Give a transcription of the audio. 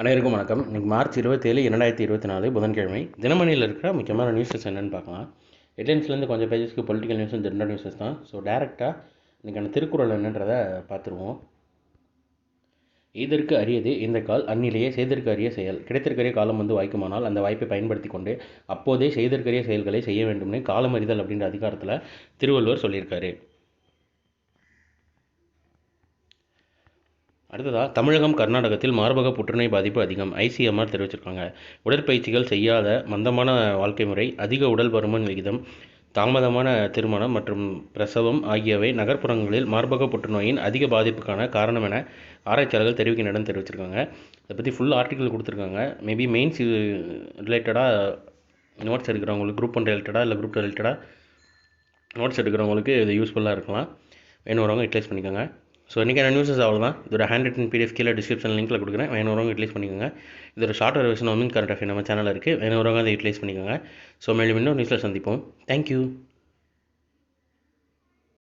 அனைவருக்கும் வணக்கம். இன்றைக்கி மார்ச் 27, 2024 புதன்கிழமை. தினமணியில் இருக்கிற முக்கியமான நியூஸஸ் என்னென்னு பார்க்கலாம். ஹெட்லைன்ஸ்லேருந்து கொஞ்சம் பேஜஸ்க்கு பொலிட்டிக்கல் நியூஸும் ஜென்ரல் நியூஸஸ் தான். ஸோ டேரெக்டாக இன்றைக்கான திருக்குறள் என்னன்றதை பார்த்துருவோம். இதற்கு அரியது இந்த கால் அந்நிலையே செய்தற்கு அரிய செயல். கிடைத்திருக்கிற காலம் வந்து வாய்க்குமானால் அந்த வாய்ப்பை பயன்படுத்தி கொண்டு அப்போதே செய்தற்கரிய செயல்களை செய்ய வேண்டும்னு காலம் அறிதல் அப்படின்ற அதிகாரத்தில் திருவள்ளுவர் சொல்லியிருக்காரு. அடுத்ததாக தமிழகம் கர்நாடகத்தில் மார்பக புற்றுநோய் பாதிப்பு அதிகம். ஐசிஎம்ஆர் தெரிவிச்சிருக்காங்க. உடற்பயிற்சிகள் செய்யாத மந்தமான வாழ்க்கை முறை, அதிக உடல் பருமன் விகிதம், தாமதமான திருமணம் மற்றும் பிரசவம் ஆகியவை நகர்ப்புறங்களில் மார்பக புற்றுநோயின் அதிக பாதிப்புக்கான காரணம் என ஆராய்ச்சியாளர்கள் தெரிவிக்கின்றன தெரிவிச்சிருக்காங்க. இதை பற்றி ஃபுல் ஆர்டிக்கல் கொடுத்துருக்காங்க. மேபி மெயின்ஸ் ரிலேட்டடாக நோட்ஸ் எடுக்கிறவங்களுக்கு, குரூப் 1 ரிலேட்டடாக இல்லை குரூப் 2 ரிலேட்டடாக நோட்ஸ் எடுக்கிறவங்களுக்கு இது யூஸ்ஃபுல்லாக இருக்கலாம். வேணுறவங்க யூட்டிலைஸ் பண்ணிக்கோங்க. ஸோ இன்றைக்கான நியூஸஸ் அவ்வளோதான். இதோட ஹேண்ட் ரிட்டன் பிடிஎஃப் கீழே டிஸ்கிரிப்ஷன் லிங்க்கில் கொடுக்குறேன். வேணுறவங்க யூட்டிலைஸ் பண்ணிக்கோங்க. இதோட ஷார்ட் வெர்ஷன் கரண்ட் அஃபேர் நம்ம சேனலில் இருக்குது. வேணுறவங்க அதை யூட்டிலைஸ் பண்ணிக்கோங்க. ஸோ மேலும் இன்னும் நியூஸில் சந்திப்போம். தேங்க்யூ.